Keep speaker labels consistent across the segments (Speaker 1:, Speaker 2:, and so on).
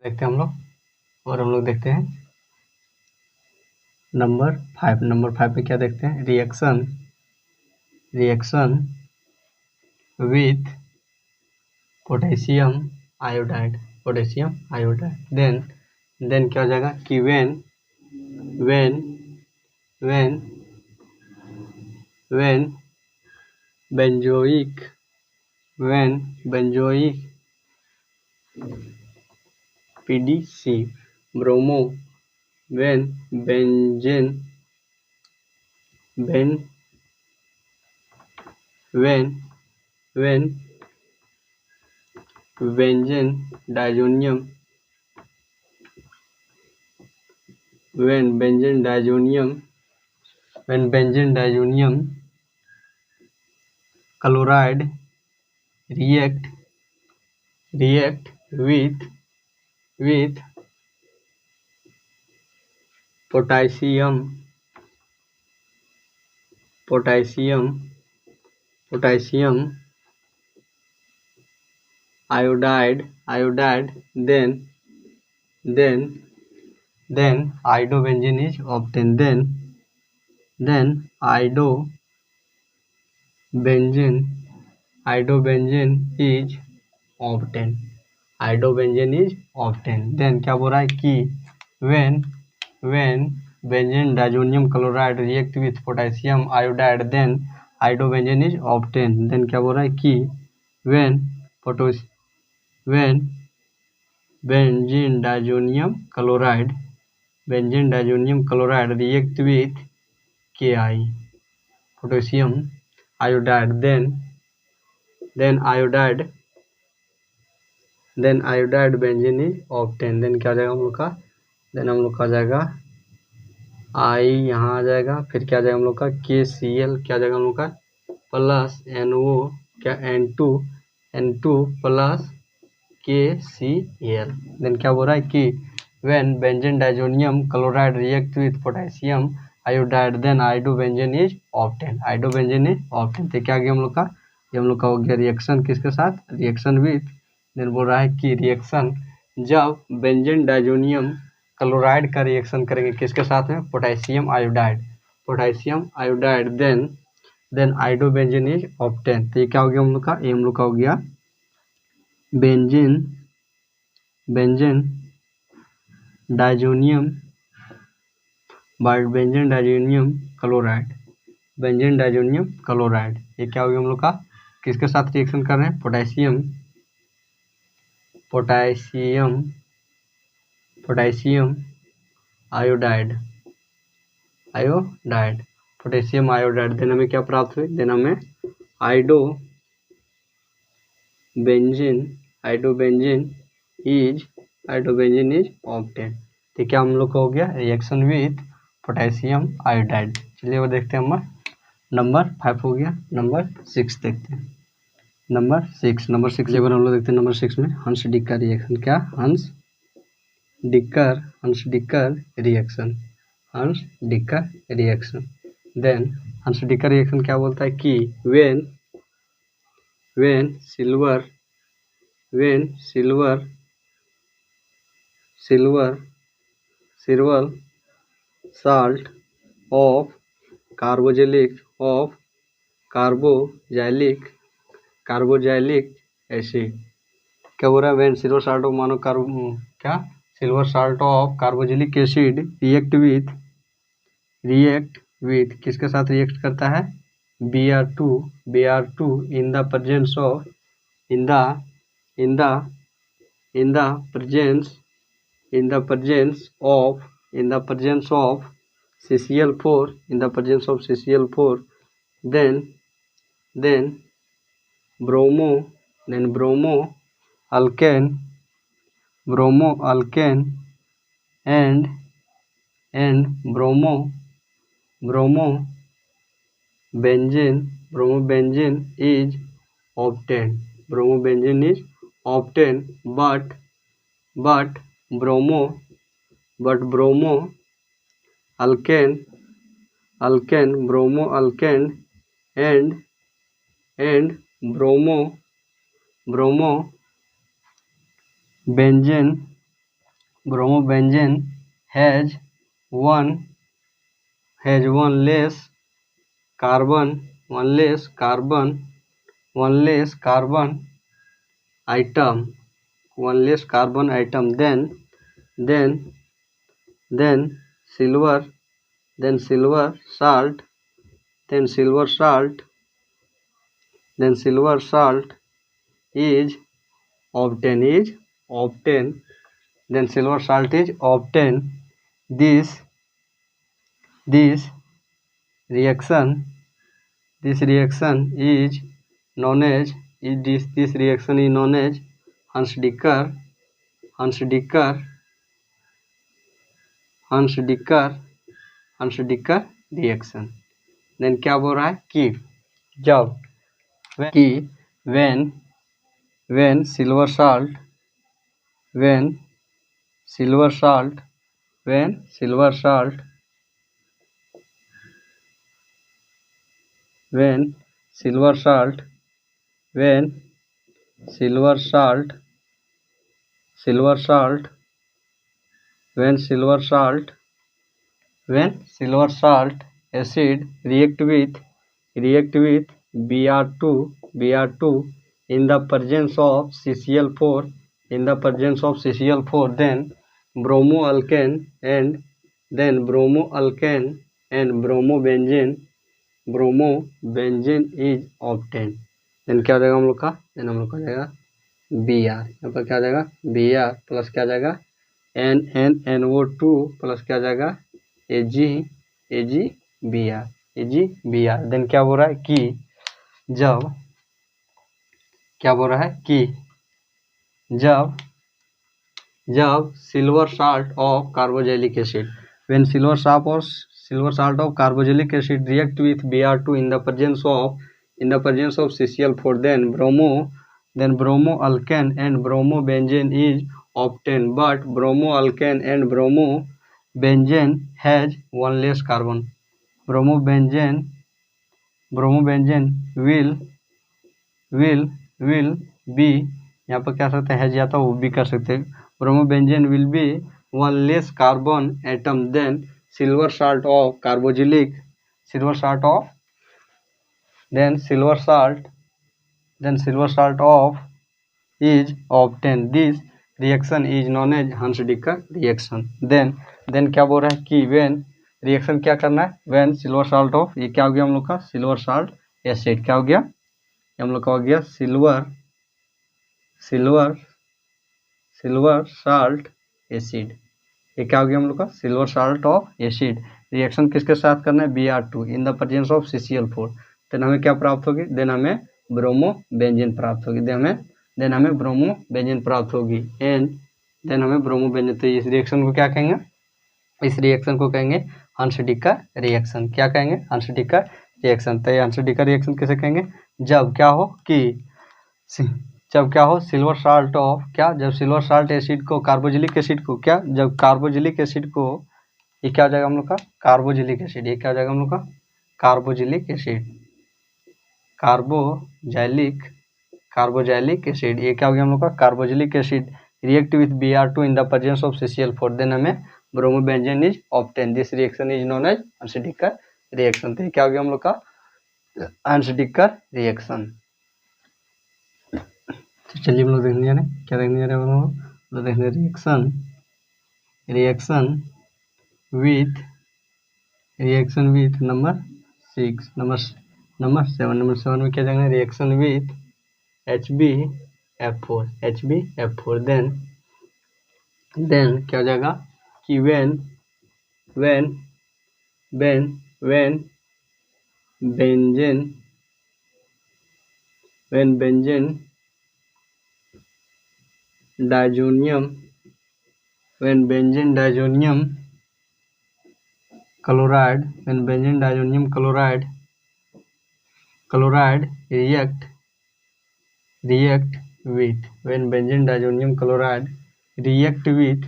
Speaker 1: देखते हैं हम लोग, और हम लोग देखते हैं नंबर 5। नंबर 5 में क्या देखते हैं? Reaction with potassium iodide. Then क्या हो जाएगा कि when benzoic PDC bromo when benzene diazonium chloride react with potassium iodide, then iodobenzene is obtained. Then iodobenzene is obtained. Then क्या बोल रहा है कि when benzene diazonium chloride react with potassium iodide, then iodobenzene is obtained. Then क्या बोल रहा है कि when benzene diazonium chloride react with Ki potassium iodide, then iodide benzene is obtained. then क्या हो जाएगा हम लोग का? then हम लोग का आ जाएगा I, यहाँ आ जाएगा, फिर क्या आ जाएगा हम लोग का KCl, क्या आ जाएगा हम लोग का प्लस NO, क्या N2 प्लस KCl. देन क्या बोल रहा है कि when benzene diazonium chloride react with potassium iodide, then iodobenzene is obtained. तो क्या आ गया हम लोग का? ये हम लोग का हो गया रिएक्शन किसके साथ? Reaction with. देन बोल रहा है कि रिएक्शन जब बेंजीन डायजोनियम क्लोराइड का रिएक्शन करेंगे किसके साथ में? Potassium iodide, then iodobenzene is obtain. तो ये क्या हो गया हम लोग का? ये हम लोग का हो गया बेंजीन डायजोनियम क्लोराइड। ये क्या हो गया हम लोग का? किसके साथ रिएक्शन कर रहे हैं? Potassium iodide. Potassium iodide. Then हमें क्या प्राप्त हुई? देन हमें आयोडोबेंजीन इज ऑब्टेन। तो क्या हम लोग का हो गया? Reaction with potassium iodide. चलिए वो देखते हैं हम। नंबर 5 हो गया। नंबर 6 देखते हैं। नंबर 6 हम लोग देखते हैं। नंबर 6 में हंस डिकर रिएक्शन। क्या? हंस डिकर रिएक्शन। देन हंस डिकर रिएक्शन क्या बोलता है कि when silver salt of carboxylic acid। क्या बोल रहा है? when silver salt of silver salt of carboxylic acid react with किसके साथ रिएक्ट करता है? Br2 in the presence of CCl4 then bromo alkane and bromo benzene is obtained। but bromo alkane and bromo benzene bromobenzene has one less carbon atom than silver salt is obtained then silver salt is obtained. This reaction is known as Hunts-Dicker reaction. Then क्या बोल रहा है कि जब when silver salt acid react with Br2 in the presence of CCl4 then bromoalkane and bromobenzene is obtained. Then क्या हो जाएगा हम लोग का हो जाएगा Br, यहाँ पर क्या आ जाएगा Br प्लस क्या आ जाएगा NNO2 प्लस क्या आ जाएगा AgBr देन क्या बोल रहा है कि जब silver salt of carboxylic acid when silver salt of carboxylic acid react with Br2 in the presence of CCl4 then bromoalkane and bromobenzene is obtained, but bromoalkane and bromobenzene has one less carbon. Bromobenzene will be, यहाँ पर क्या सकते हैं या तो वो भी कर सकते हैं. Bromobenzene will be one less carbon atom than silver salt of carboxylic is obtained. This reaction is known as Hunts-Dicker reaction. Then क्या बोल रहा है कि when रिएक्शन क्या करना है when सिल्वर साल्ट ऑफ, ये क्या हो गया हम लोग का सिल्वर साल्ट एसिड, क्या हो गया हम लोग का हो गया सिल्वर साल्ट एसिड, ये क्या हो गया हम लोग का silver salt of acid. Reaction किसके साथ करना है Br2 in the presence of CCl4. Then हमें क्या प्राप्त होगी देन हमें ब्रोमोबेंजीन प्राप्त होगी एंड देन हमें ब्रोमोबेंजीन. तो इस रिएक्शन को क्या कहेंगे हंट्स-डिकर रिएक्शन. क्या कहेंगे हंट्स-डिकर रिएक्शन. तो ये हंट्स-डिकर रिएक्शन किसे कहेंगे जब क्या हो सिल्वर साल्ट ऑफ जब सिल्वर साल्ट एसिड को कार्बोक्सिलिक एसिड को जब कार्बोक्सिलिक एसिड को, ये क्या हो जाएगा हम लोग का कार्बोक्सिलिक एसिड, ये क्या हो जाएगा हम लोग का कार्बोक्सिलिक एसिड, ये क्या हो गया हम लोग का carboxylic acid react with Br2 in the presence of CCl4 then हमें bromobenzene is obtain. This reaction is known as Hunsdiecker reaction. तो क्या हो गया हम लोग का हंट्स-डिकर रिएक्शन. तो चलिए हम लोग देखने जा रहे हैं क्या देखने जा रहे हैं हम लोग देखने रिएक्शन विथ नंबर 6 नंबर 7 में क्या जाएंगे रिएक्शन विथ HbF4 देन क्या हो जाएगा कि when benzene diazonium chloride react with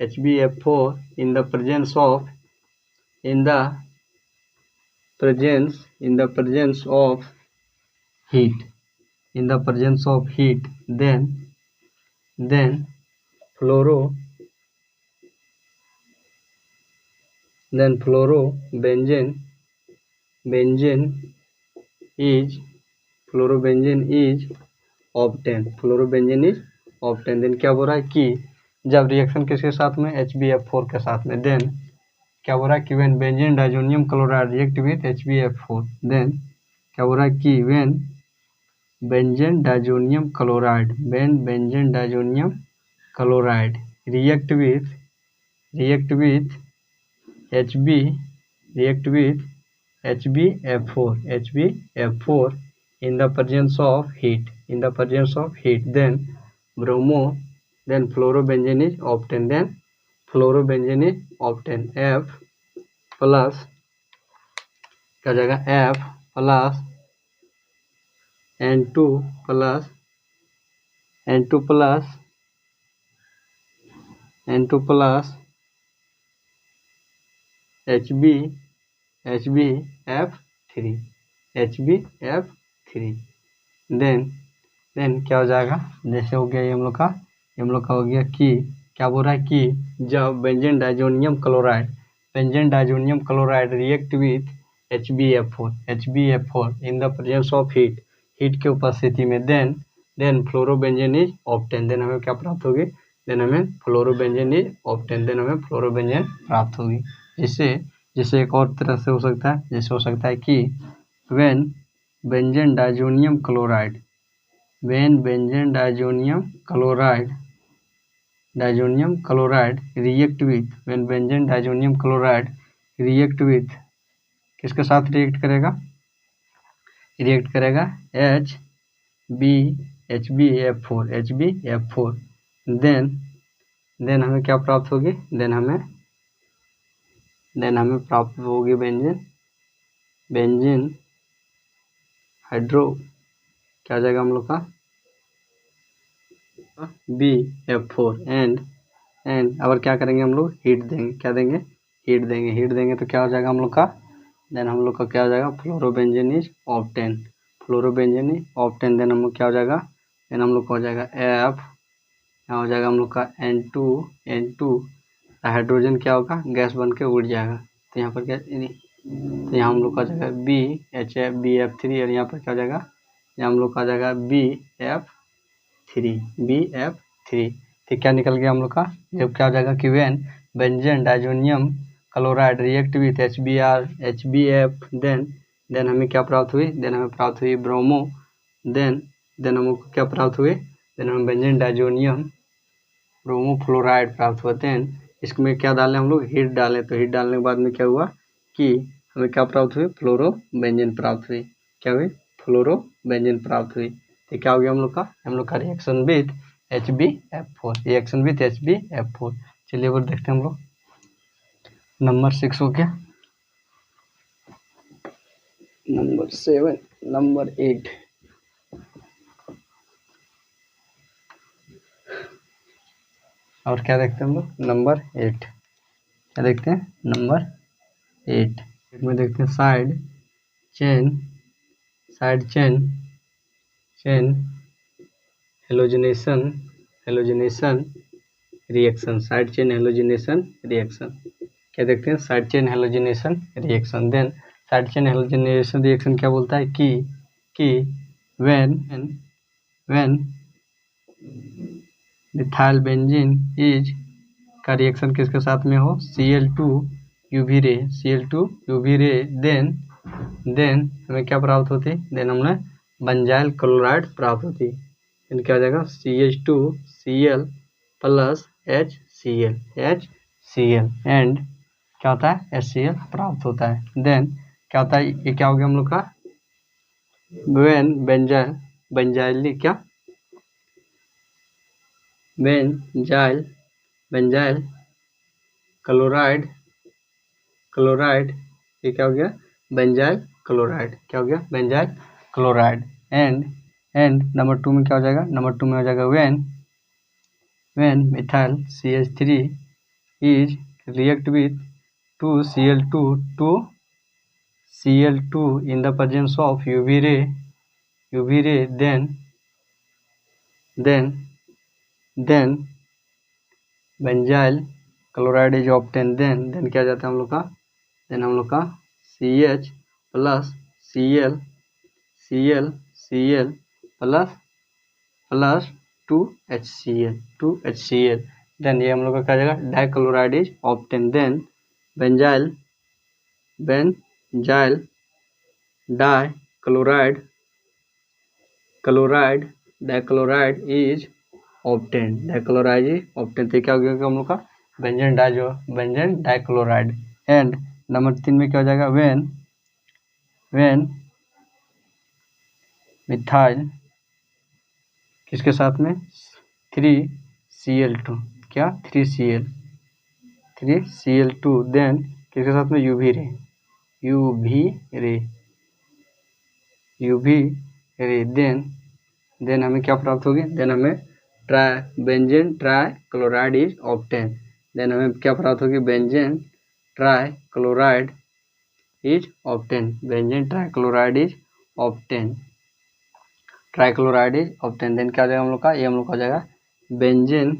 Speaker 1: HbF4 in the presence of heat, in the presence of heat, then fluorobenzene is obtained। Then क्या बोल रहा है कि जब रिएक्शन किसके साथ में, HbF4 के साथ में, देन क्या बोल रहा है कि when benzene diazonium chloride react with HbF4, then क्या बोल रहा है कि when benzene diazonium chloride react with HbF4 in the presence of heat, then fluorobenzene is obtained, F plus क्या हो जाएगा, F plus N2 plus HbF3 then क्या हो जाएगा, जैसे हो गया ये हम लोग का हो गया कि क्या बोल रहा है कि जब benzene diazonium chloride react with HbF4 in the presence of heat के उपस्थिति में, then fluorobenzene is obtain, then हमें क्या प्राप्त होगी, देन हमें फ्लोरोबेंजीन प्राप्त होगी। जिससे एक और तरह से हो सकता है, जैसे हो सकता है कि when benzene diazonium chloride react with किसके साथ रिएक्ट करेगा, HbF4 देन हमें क्या प्राप्त होगी, देन हमें प्राप्त होगी बेंजीन हाइड्रो, क्या हो जाएगा हम लोग का BF4 एंड अगर क्या करेंगे हम लोग, हीट देंगे, हीट देंगे तो क्या हो जाएगा हम लोग का, देन हम लोग का क्या हो जाएगा, फ्लोरोबेंजीन इज ऑब्टेन, देन हम लोग क्या हो जाएगा, देन हम लोग का हो जाएगा F, यहाँ हो जाएगा हम लोग का N2 हाइड्रोजन क्या होगा, गैस बन के उड़ जाएगा, तो यहाँ पर क्या, तो यहाँ हम लोग का हो जाएगा BF3 और यहाँ पर क्या हो जाएगा, यहाँ हम लोग का आ जाएगा BF3। तो क्या निकल गया हम लोग का, जब क्या हो जाएगा कि when benzene diazonium chloride react with HbF, then हमें क्या प्राप्त हुई, ब्रोमो, देन हमको क्या प्राप्त हुई, देन हमें बेंजीन डाइजोनियम ब्रोमो फ्लोराइड प्राप्त हुआ। देन इसमें क्या डालें हम लोग, हीट डालें, तो हीट डालने के बाद में क्या हुआ कि हमें क्या प्राप्त हुई, फ्लोरोबेंजीन प्राप्त हुई, तो क्या हो गया हम लोग का रिएक्शन विथ HbF4, चलिए वो देखते हैं हम लोग। नंबर 6 हो गया, नंबर 7, नंबर 8, और क्या देखते हैं हम लोग, नंबर 8, क्या देखते हैं, नंबर 8 में देखते हैं साइड चेन हेलोजिनेशन रिएक्शन, क्या देखते हैं, side chain halogenation reaction. Then side chain halogenation reaction क्या बोलता है कि व्हेन मिथाइल बेंजीन इज का रिएक्शन किसके साथ में हो, Cl2 UV रे, देन हमें क्या प्राप्त होती, देन हमें बेंजाइल क्लोराइड प्राप्त होती, देन क्या हो जाएगा, CH2Cl प्लस HCl एंड क्या होता है, HCl प्राप्त होता है। देन क्या होता है, ये क्या हो गया हम लोग का, व्हेन बेंजाइल क्लोराइड, ये क्या हो गया, बेंजाइल क्लोराइड, एंड नंबर 2 में क्या हो जाएगा, नंबर 2 में हो जाएगा when methyl CH3 is react with 2Cl2 in the presence of UV ray, UV ray then benzyl chloride is obtain, then क्या जाता है हम लोग का, देन हम लोग का CH plus Cl plus 2HCl, then ये हम लोग का क्या जाएगा, dichloride is obtain, then benzyl dichloride is obtain, तो क्या हो गया हम लोग का बेंजन डाइक्लोराइड। एंड नंबर 3 में क्या हो जाएगा, व्हेन मिथाइल किसके साथ में 3Cl2, क्या 3Cl2, देन किसके साथ में यूवी रे, देन हमें क्या प्राप्त होगी, देन हमें benzene trichloride is obtain, then हमें क्या प्राप्त होगी, benzene trichloride is obtain, then क्या हो जाएगा हम लोग का, ये हम लोग का हो जाएगा बेंजाइल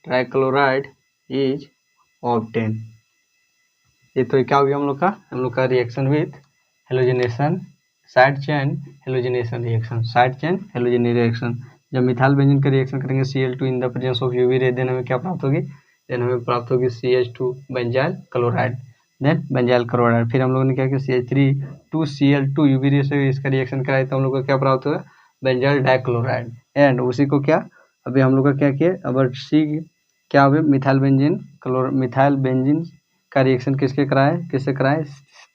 Speaker 1: ट्राइक्लोराइड इज ऑब्टेन। ये तो क्या हो गया हम लोग का reaction with halogenation, side chain halogenation reaction. जब मिथाइल बेंजीन का रिएक्शन करेंगे Cl2 in the presence of UV ray, then हमें क्या प्राप्त होगी, देन हमें प्राप्त होगी CH2 बेंजाइल क्लोराइड, फिर हम लोगों ने क्या किया, CH3 2Cl2 यूवी रे से इसका रिएक्शन कराया, तो हम लोग को क्या प्राप्त हुआ, बेंजाइल डाइक्लोराइड। एंड उसी को क्या, अभी हम लोग का क्या किया, अब सी क्या हो, मिथाइल बेंजीन का रिएक्शन किससे कराए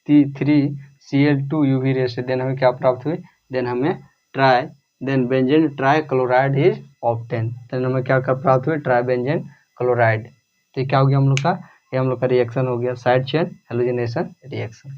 Speaker 1: 3Cl2 यूवी रे से, देन हमें क्या प्राप्त हुई, देन हमें benzene trichloride is obtain, then हमें क्या प्राप्त हुई, ट्राइबेंजीन क्लोराइड। तो क्या हो गया हम लोग का, ये हम लोग का रिएक्शन हो गया साइड चेन हेलोजिनेशन रिएक्शन।